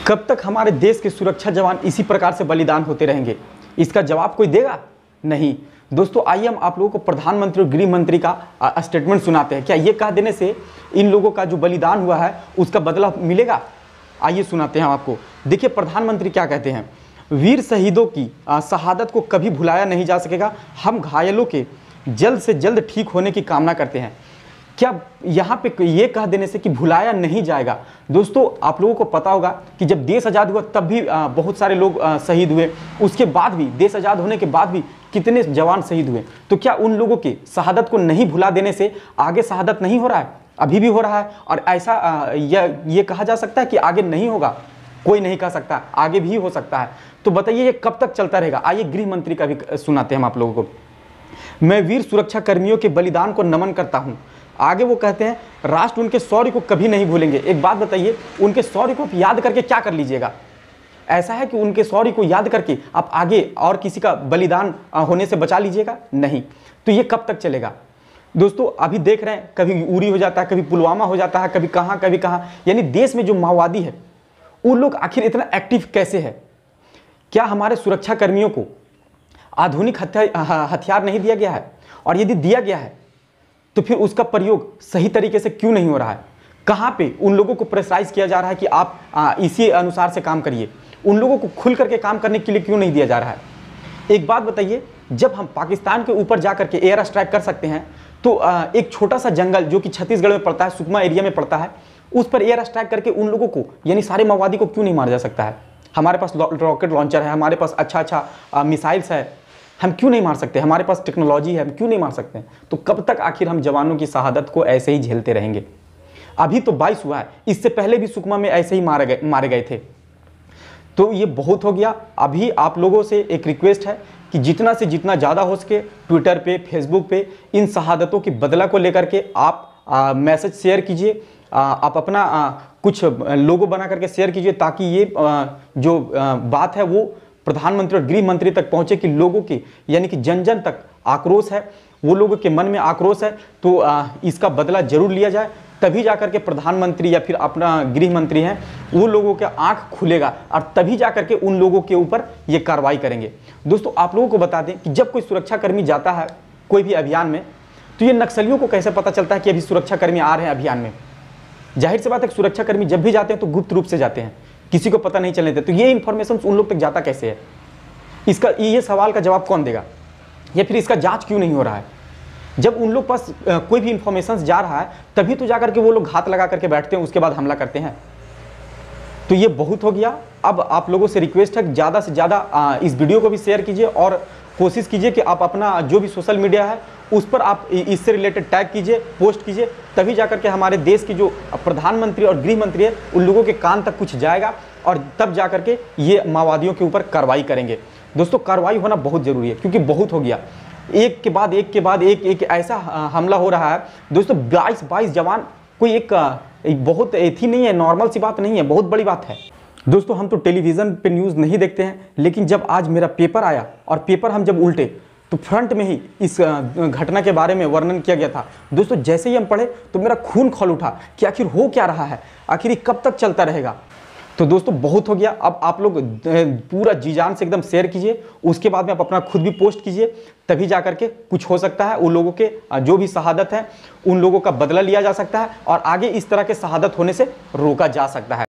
कब तक हमारे देश के सुरक्षा जवान इसी प्रकार से बलिदान होते रहेंगे? इसका जवाब कोई देगा? नहीं। दोस्तों आइए हम आप लोगों को प्रधानमंत्री और गृह मंत्री का स्टेटमेंट सुनाते हैं। क्या ये कह देने से इन लोगों का जो बलिदान हुआ है उसका बदला मिलेगा? आइए सुनाते हैं हम आपको। देखिए प्रधानमंत्री क्या कहते हैं, वीर शहीदों की शहादत को कभी भुलाया नहीं जा सकेगा। हम घायलों के जल्द से जल्द ठीक होने की कामना करते हैं। क्या यहाँ पे ये कह देने से कि भुलाया नहीं जाएगा? दोस्तों आप लोगों को पता होगा कि जब देश आज़ाद हुआ तब भी बहुत सारे लोग शहीद हुए, उसके बाद भी देश आज़ाद होने के बाद भी कितने जवान शहीद हुए। तो क्या उन लोगों की शहादत को नहीं भुला देने से आगे शहादत नहीं हो रहा है? अभी भी हो रहा है। और ऐसा ये कहा जा सकता है कि आगे नहीं होगा? कोई नहीं कह सकता, आगे भी हो सकता है। तो बताइए ये कब तक चलता रहेगा? आइए गृह मंत्री का भी सुनाते हैं हम आप लोगों को। मैं वीर सुरक्षा कर्मियों के बलिदान को नमन करता हूँ। आगे वो कहते हैं राष्ट्र उनके शौर्य को कभी नहीं भूलेंगे। एक बात बताइए, उनके शौर्य को आप याद करके क्या कर लीजिएगा? ऐसा है कि उनके शौर्य को याद करके आप आगे और किसी का बलिदान होने से बचा लीजिएगा? नहीं। तो ये कब तक चलेगा? दोस्तों अभी देख रहे हैं कभी उरी हो जाता है, कभी पुलवामा हो जाता है, कभी कहाँ। यानी देश में जो माओवादी है वो लोग आखिर इतना एक्टिव कैसे है? क्या हमारे सुरक्षा कर्मियों को आधुनिक हथियार नहीं दिया गया है? और यदि दिया गया है तो फिर उसका प्रयोग सही तरीके से क्यों नहीं हो रहा है? कहाँ पे उन लोगों को प्रेशराइज किया जा रहा है कि आप इसी अनुसार से काम करिए? उन लोगों को खुल करके काम करने के लिए क्यों नहीं दिया जा रहा है? एक बात बताइए, जब हम पाकिस्तान के ऊपर जा करके एयर स्ट्राइक कर सकते हैं तो एक छोटा सा जंगल जो कि छत्तीसगढ़ में पड़ता है, सुकमा एरिया में पड़ता है, उस पर एयर स्ट्राइक करके उन लोगों को यानी सारे माओवादी को क्यों नहीं मारा जा सकता है? हमारे पास रॉकेट लॉन्चर है, हमारे पास अच्छा मिसाइल्स है, हम क्यों नहीं मार सकते? हमारे पास टेक्नोलॉजी है, हम क्यों नहीं मार सकते? तो कब तक आखिर हम जवानों की शहादत को ऐसे ही झेलते रहेंगे? अभी तो 22 हुआ है, इससे पहले भी सुकमा में ऐसे ही मारे गए थे। तो ये बहुत हो गया। अभी आप लोगों से एक रिक्वेस्ट है कि जितना से जितना ज़्यादा हो सके ट्विटर पे, फेसबुक पे इन शहादतों की बदला को लेकर के आप मैसेज शेयर कीजिए। आप अपना कुछ लोगो बना करके शेयर कीजिए ताकि ये जो बात है वो प्रधानमंत्री और गृह मंत्री तक पहुंचे कि लोगों की यानी कि जन जन तक आक्रोश है, वो लोगों के मन में आक्रोश है। तो इसका बदला जरूर लिया जाए, तभी जाकर के प्रधानमंत्री या फिर अपना गृह मंत्री हैं वो लोगों का आंख खुलेगा और तभी जाकर के उन लोगों के ऊपर ये कार्रवाई करेंगे। दोस्तों आप लोगों को बता दें कि जब कोई सुरक्षाकर्मी जाता है कोई भी अभियान में तो ये नक्सलियों को कैसे पता चलता है कि अभी सुरक्षाकर्मी आ रहे हैं अभियान में? जाहिर सी बात है सुरक्षाकर्मी जब भी जाते हैं तो गुप्त रूप से जाते हैं, किसी को पता नहीं चलने देते। तो ये इन्फॉर्मेशन उन लोग तक जाता कैसे है? इसका ये सवाल का जवाब कौन देगा? या फिर इसका जांच क्यों नहीं हो रहा है? जब उन लोग पास कोई भी इंफॉर्मेशन जा रहा है तभी तो जाकर के वो लोग घात लगा करके बैठते हैं, उसके बाद हमला करते हैं। तो ये बहुत हो गया। अब आप लोगों से रिक्वेस्ट है ज़्यादा से ज़्यादा इस वीडियो को भी शेयर कीजिए और कोशिश कीजिए कि आप अपना जो भी सोशल मीडिया है उस पर आप इससे रिलेटेड टैग कीजिए, पोस्ट कीजिए, तभी जाकर के हमारे देश की जो प्रधानमंत्री और गृह मंत्री है उन लोगों के कान तक कुछ जाएगा और तब जाकर के ये माओवादियों के ऊपर कार्रवाई करेंगे। दोस्तों कार्रवाई होना बहुत ज़रूरी है क्योंकि बहुत हो गया, एक के बाद एक ऐसा हमला हो रहा है। दोस्तों 22 जवान कोई एक बहुत थी नहीं है, नॉर्मल सी बात नहीं है, बहुत बड़ी बात है। दोस्तों हम तो टेलीविज़न पे न्यूज़ नहीं देखते हैं, लेकिन जब आज मेरा पेपर आया और पेपर हम जब उल्टे तो फ्रंट में ही इस घटना के बारे में वर्णन किया गया था। दोस्तों जैसे ही हम पढ़े तो मेरा खून खौल उठा कि आखिर हो क्या रहा है, आखिर ये कब तक चलता रहेगा? तो दोस्तों बहुत हो गया। अब आप लोग पूरा जी जान से एकदम शेयर कीजिए, उसके बाद में आप अपना खुद भी पोस्ट कीजिए, तभी जाकर के कुछ हो सकता है। उन लोगों के जो भी शहादत है उन लोगों का बदला लिया जा सकता है और आगे इस तरह के शहादत होने से रोका जा सकता है।